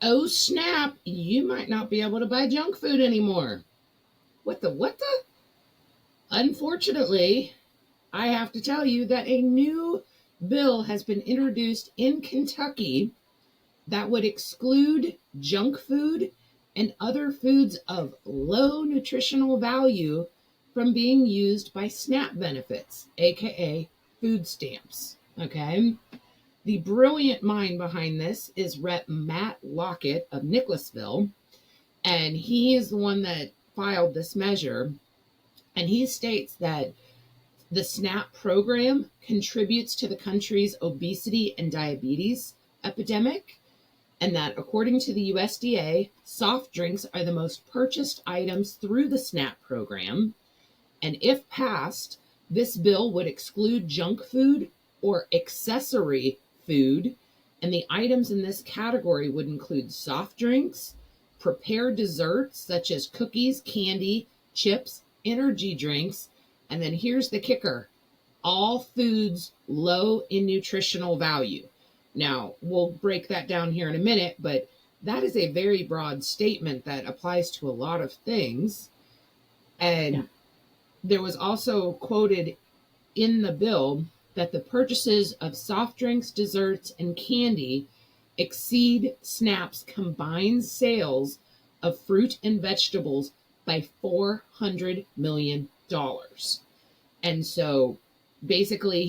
Oh, snap. You might not be able to buy junk food anymore. What the? Unfortunately, I have to tell you that a new bill has been introduced in Kentucky that would exclude junk food and other foods of low nutritional value from being used by SNAP benefits, aka food stamps. Okay. The brilliant mind behind this is Rep. Matt Lockett of Nicholasville, and he is the one that filed this measure. And he states that the SNAP program contributes to the country's obesity and diabetes epidemic, and that according to the USDA, soft drinks are the most purchased items through the SNAP program. And if passed, this bill would exclude junk food or accessory food, and the items in this category would include soft drinks, prepared desserts such as cookies, candy, chips, energy drinks, and then here's the kicker: all foods low in nutritional value. Now, we'll break that down here in a minute, but that is a very broad statement that applies to a lot of things. Yeah. And there was also quoted in the bill that the purchases of soft drinks, desserts, and candy exceed SNAP's combined sales of fruit and vegetables by $400 million. And so basically,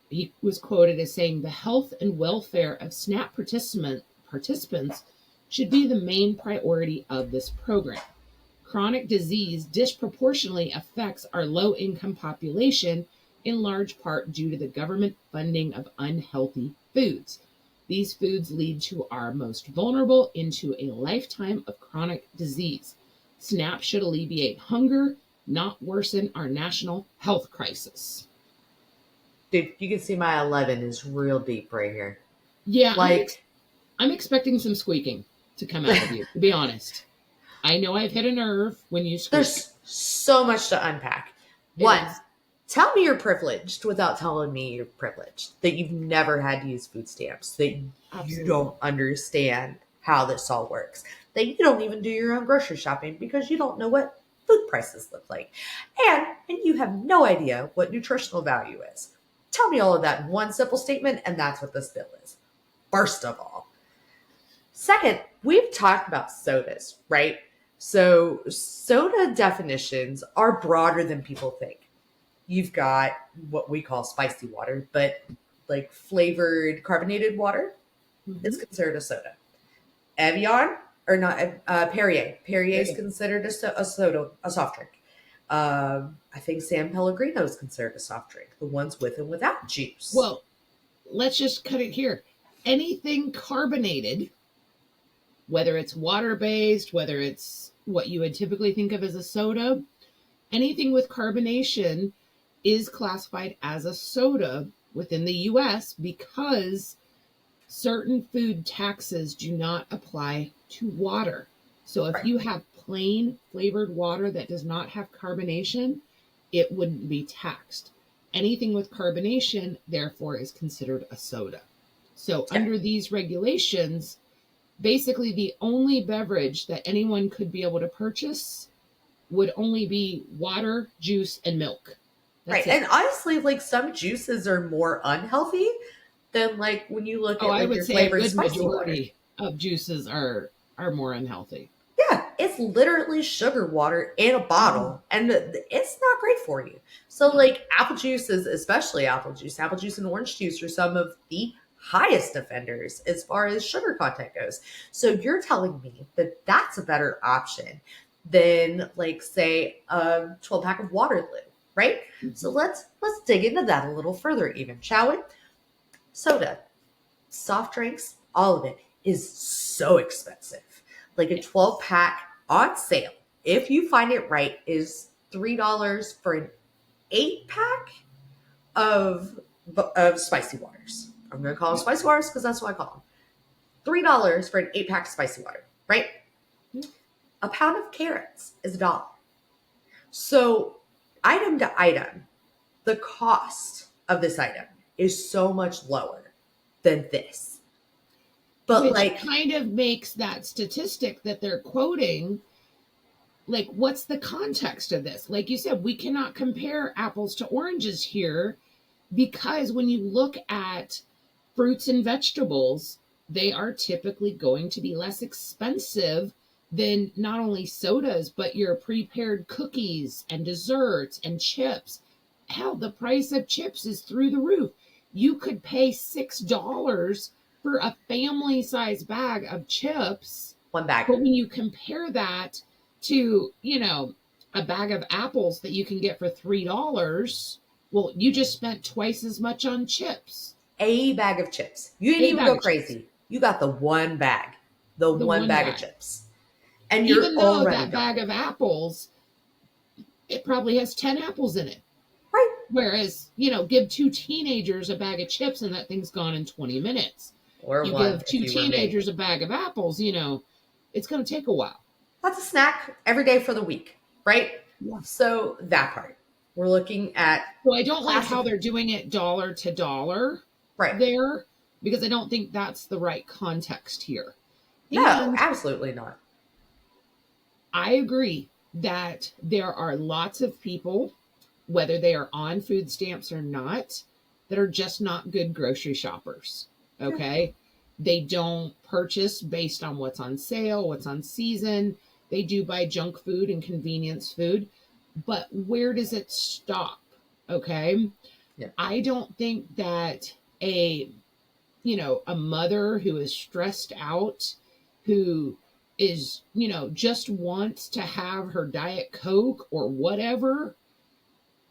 he was quoted as saying the health and welfare of SNAP participants should be the main priority of this program. Chronic disease disproportionately affects our low income population, in large part due to the government funding of unhealthy foods. These foods lead to our most vulnerable into a lifetime of chronic disease. SNAP should alleviate hunger, not worsen our national health crisis. Dude, you can see my 11 is real deep right here. Yeah, Like, I'm expecting some squeaking to come out of you, to be honest. I know I've hit a nerve when you squeak. there's so much to unpack. It One, is. tell me you're privileged without telling me you're privileged, that you've never had to use food stamps, that you Absolutely. don't understand how this all works, that you don't even do your own grocery shopping because you don't know what food prices look like, and you have no idea what nutritional value is. Tell me all of that in one simple statement, and that's what this bill is. First of all. Second, we've talked about sodas, right? So, soda definitions are broader than people think. You've got what we call spicy water, but like flavored carbonated water is Hmm. considered a soda. Evian, or not, Perrier. Perrier is Period. considered a soda, a soft drink. I think San Pellegrino is considered a soft drink, the ones with and without juice. Well, let's just cut it here. Anything carbonated, whether it's water based, whether it's what you would typically think of as a soda, anything with carbonation is classified as a soda within the US because certain food taxes do not apply to water. So if Right. you have plain flavored water that does not have carbonation, it wouldn't be taxed. Anything with carbonation, therefore, is considered a soda. So Yeah. under these regulations, basically the only beverage that anyone could be able to purchase would only be water, juice, and milk. Right. That's it. And honestly, like some juices are more unhealthy than like when you look Oh, at I like would your say a flavored good spicy water. majority of juices are more unhealthy. Yeah, it's literally sugar water in a Mhm. bottle, and it's not great for you. So, No. like apple juice is especially apple juice and orange juice are some of the highest offenders as far as sugar content goes. So, you're telling me that that's a better option than, like, say, a 12 pack of Waterloo, right? So Mhm. let's dig into that a little further, even, shall we? Soda, soft drinks, all of it is so expensive. Like a 12 Yes. pack on sale, if you find it right, is $3 for an 8 pack of spicy waters. I'm gonna call them Yep. spicy waters because that's what I call them. $3 for an 8 pack of spicy water, right? Yep. A pound of carrots is $1. So, item to item, the cost of this item is so much lower than this. But Which like, kind of makes that statistic that they're quoting, like, what's the context of this? Like you said, we cannot compare apples to oranges here, because when you look at fruits and vegetables, they are typically going to be less expensive than not only sodas, but your prepared cookies and desserts and chips. Hell, the price of chips is through the roof. You could pay $6 for a family size bag of chips. one bag. But when you compare that to, a bag of apples that you can get for $3, well, you just spent twice as much on chips. A bag of chips. You didn't A even bag go of chips. crazy. You got the one bag. The The one one bag of bag. chips. And you're Even though already that done. bag of apples, it probably has 10 apples in it. Right. Whereas, give two teenagers a bag of chips and that thing's gone in 20 minutes. Or You one give if two you were me. teenagers a bag of apples, it's going to take a while. That's a snack every day for the week, right? Yeah. So that part. We're looking at So I don't like how classic. they're doing it dollar to dollar Right. there, because I don't think that's the right context here. No, And absolutely not. I agree that there are lots of people, whether they are on food stamps or not, that are just not good grocery shoppers. Okay. They don't purchase based on what's on sale, what's on season. They do buy junk food and convenience food. But where does it stop? Okay. Yeah. I don't think that a mother who is stressed out, who is, just wants to have her Diet Coke or whatever,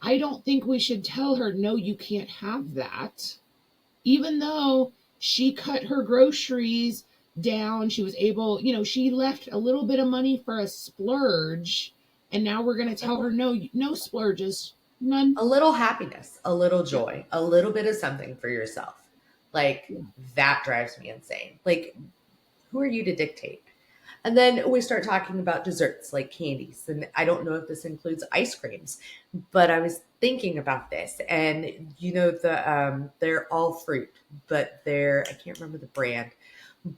I don't think we should tell her, no, you can't have that. Even though she cut her groceries down, she was able, she left a little bit of money for a splurge. And now we're going to tell her, no, no splurges, none. A little happiness, a little joy, a little bit of something for yourself. Like, that drives me insane. Like, who are you to dictate? And then we start talking about desserts like candies. And I don't know if this includes ice creams, but I was thinking about this. And they're all fruit, but I can't remember the brand.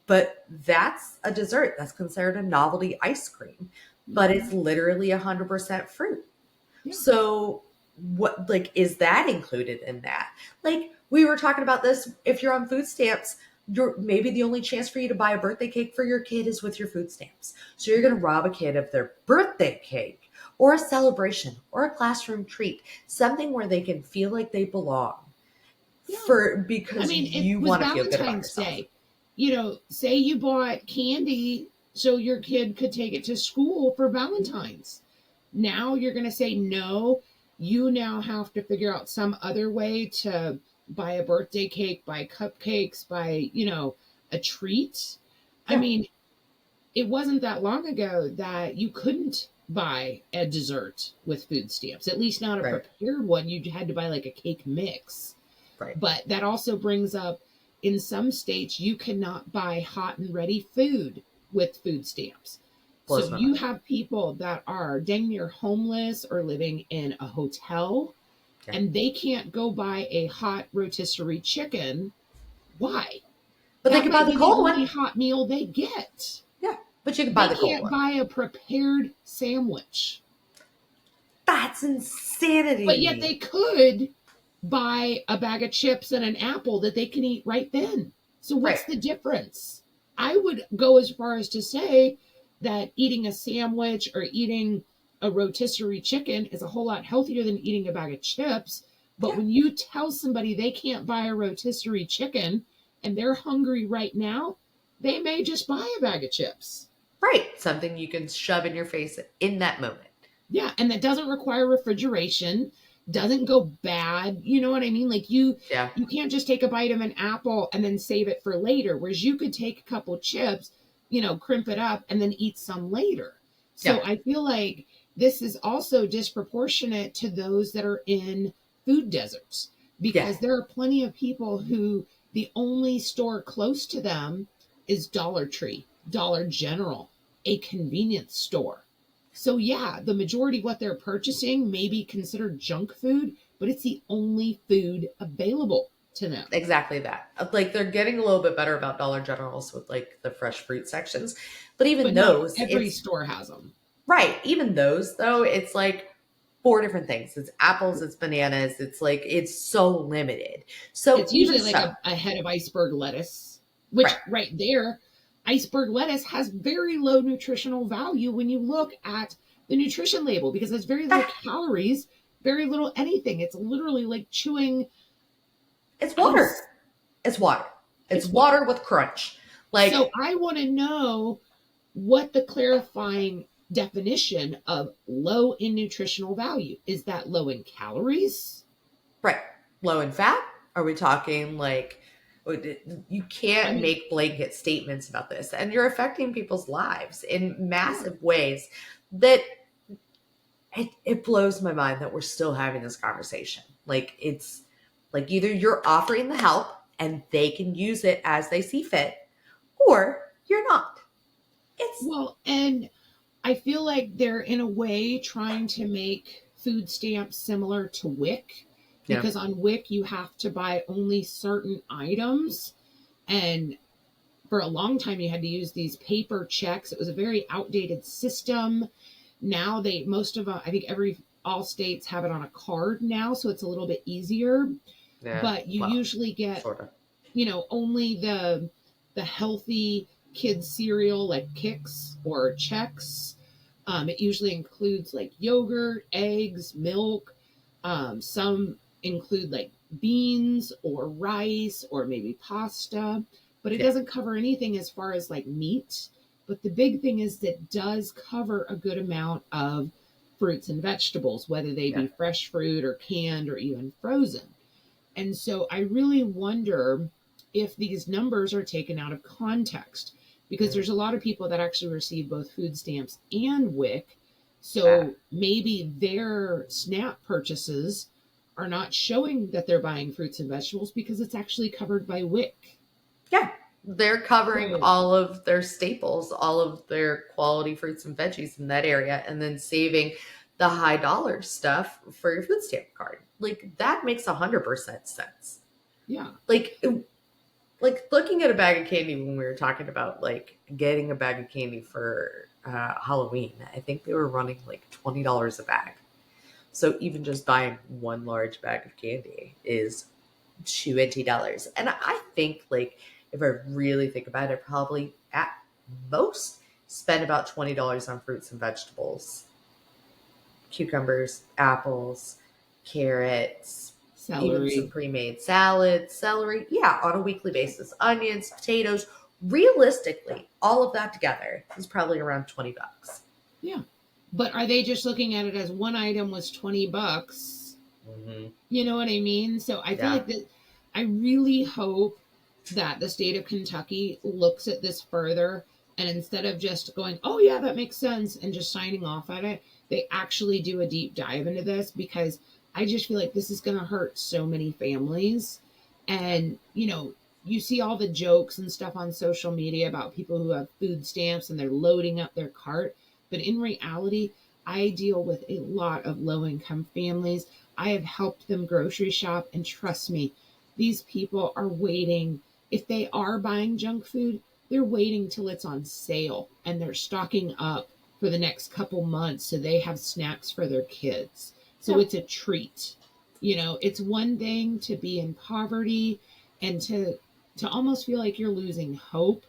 But that's a dessert. That's considered a novelty ice cream. But it's literally 100% fruit. Yeah. So what, like, is that included in that? Like, we were talking about this. If you're on food stamps, maybe the only chance for you to buy a birthday cake for your kid is with your food stamps. So you're going to rob a kid of their birthday cake or a celebration or a classroom treat, something where they can feel like they belong. Yeah. Because it you was want to feel good about Valentine's yourself. Day. Say you bought candy so your kid could take it to school for Valentine's. Now you're going to say, no, you now have to figure out some other way to buy a birthday cake, buy cupcakes, buy, a treat. Yeah. It wasn't that long ago that you couldn't buy a dessert with food stamps, at least not a Right. prepared one. You had to buy like a cake mix. Right. But that also brings up, in some states, you cannot buy hot and ready food with food stamps. Blows So my you mind. have people that are dang near homeless or living in a hotel, Yeah. and they can't go buy a hot rotisserie chicken. Why? But they That can buy might the be the cold only one. hot meal they get. Yeah. But you can buy They the cold can't one. buy a prepared sandwich. That's insanity But to yet me. they could buy a bag of chips and an apple that they can eat right then. So what's Right. the difference? I would go as far as to say that eating a sandwich or eating a rotisserie chicken is a whole lot healthier than eating a bag of chips. But Yeah. when you tell somebody they can't buy a rotisserie chicken and they're hungry right now, they may just buy a bag of chips. Right. Something you can shove in your face in that moment. Yeah, and that doesn't require refrigeration, doesn't go bad. You know what I mean? Like you can't just take a bite of an apple and then save it for later, whereas you could take a couple chips, crimp it up and then eat some later. So Yeah. I feel like this is also disproportionate to those that are in food deserts, because there are plenty of people who the only store close to them is Dollar Tree, Dollar General, a convenience store. So yeah, the majority of what they're purchasing may be considered junk food, but it's the only food available. to know. Exactly that. Like they're getting a little bit better about Dollar Generals with like the fresh fruit sections. But even But not those, every it's store has them. right. Even those though, it's like four different things. It's apples, it's bananas, it's like it's so limited. So It's even usually like so, a head of iceberg lettuce, right. which right there, iceberg lettuce has very low nutritional value when you look at the nutrition label because it's very little calories, very little anything. It's literally like chewing It's water. ice. It's water. It's It's water. water with crunch. So Like, I want to know what the clarifying definition of low in nutritional value is. That low in calories? right. Low in fat? Are we talking like you I can't mean, make blanket statements about this and you're affecting people's lives in yeah. massive ways that it blows my mind that we're still having this conversation. Like it's like either you're offering the help and they can use it as they see fit or you're not. It's Well, and I feel like they're in a way trying to make food stamps similar to WIC yeah. because on WIC you have to buy only certain items, and for a long time you had to use these paper checks. It was a very outdated system. Now they most of I think every all states have it on a card now, so it's a little bit easier, Yeah. but you Well, usually get, sort of. only the healthy kids cereal like Kix or Chex. It usually includes like yogurt, eggs, milk. Some include like beans or rice or maybe pasta, but it Yeah. doesn't cover anything as far as like meat. But the big thing is that it does cover a good amount of fruits and vegetables, whether they Yeah. be fresh fruit or canned or even frozen. And so I really wonder if these numbers are taken out of context because Mm. there's a lot of people that actually receive both food stamps and WIC. Uh, So maybe their SNAP purchases are not showing that they're buying fruits and vegetables because it's actually covered by WIC. yeah. They're covering So, all of their staples, all of their quality fruits and veggies in that area, and then saving the high dollar stuff for your food stamp card. Like that makes 100% sense. yeah. Like, like looking at a bag of candy when we were talking about like getting a bag of candy for Halloween, I think they were running like $20 a bag. So even just buying one large bag of candy is $20. And I think like if I really think about it, probably at most spend about $20 on fruits and vegetables, cucumbers, apples, carrots, even some Celery. pre-made salads, celery. Yeah, on a weekly basis, onions, potatoes. Realistically, all of that together is probably around $20. Yeah. But are they just looking at it as one item was $20? Mm-hmm. You know what I mean? So I feel Yeah. like that I really hope that the state of Kentucky looks at this further and instead of just going, "Oh yeah, that makes sense," and just signing off on it, they actually do a deep dive into this because I just feel like this is going to hurt so many families. And, you see all the jokes and stuff on social media about people who have food stamps and they're loading up their cart, but in reality, I deal with a lot of low income families. I have helped them grocery shop, and trust me, these people are waiting. If they are buying junk food, they're waiting till it's on sale and they're stocking up for the next couple months so they have snacks for their kids. So Yeah. it's a treat. It's one thing to be in poverty and to almost feel like you're losing hope,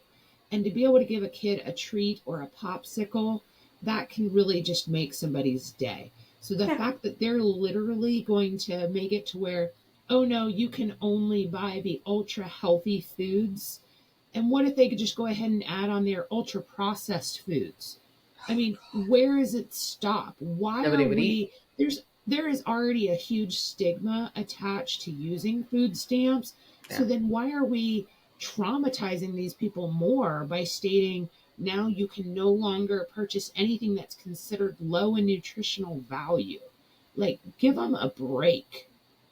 and to be able to give a kid a treat or a popsicle, that can really just make somebody's day. So the Yeah. fact that they're literally going to make it to where, oh no, you can only buy the ultra healthy foods. And what if they could just go ahead and add on their ultra processed foods? I mean, where does it stop? Why Nobody are would eat. there is already a huge stigma attached to using food stamps. So Yeah. then why are we traumatizing these people more by stating now you can no longer purchase anything that's considered low in nutritional value? Like, give them a break.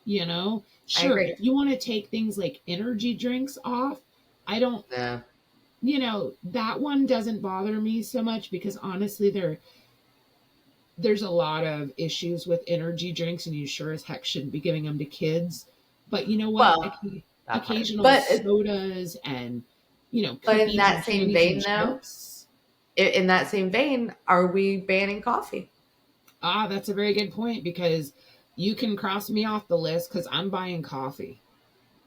I Sure, agree. if you want to take things like energy drinks off, I don't, Yeah. that one doesn't bother me so much because honestly, there's a lot of issues with energy drinks, and you sure as heck shouldn't be giving them to kids. But you know what? Well, that part. Occasional sodas and, But in cookies and that same candies and vein, though, chips. in that same vein, are we banning coffee? Ah, that's a very good point because you can cross me off the list because I'm buying coffee.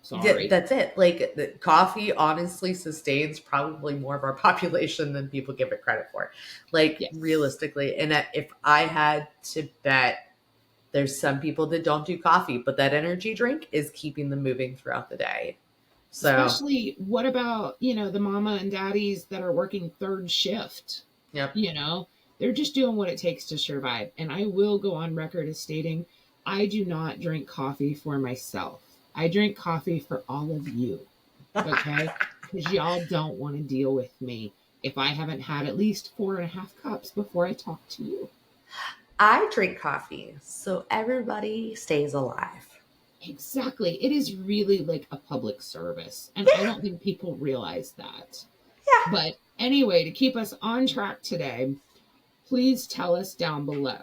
Sorry. That's it. Like, the coffee honestly sustains probably more of our population than people give it credit for. Like, Yes. realistically, and if I had to bet, there's some people that don't do coffee, but that energy drink is keeping them moving throughout the day. So, Especially, what about, the mama and daddies that are working third shift? yep. You know, they're just doing what it takes to survive. And I will go on record as stating I do not drink coffee for myself. I drink coffee for all of you. Okay? Because y'all don't want to deal with me if I haven't had at least 4.5 cups before I talk to you. I drink coffee so everybody stays alive. Exactly. It is really like a public service. And I Yeah, don't think people realize that. yeah. But anyway, to keep us on track today, please tell us down below.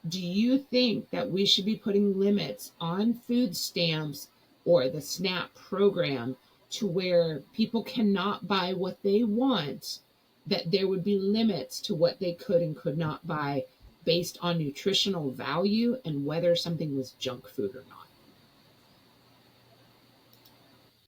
Do you think that we should be putting limits on food stamps or the SNAP program to where people cannot buy what they want, that there would be limits to what they could and could not buy based on nutritional value and whether something was junk food or not?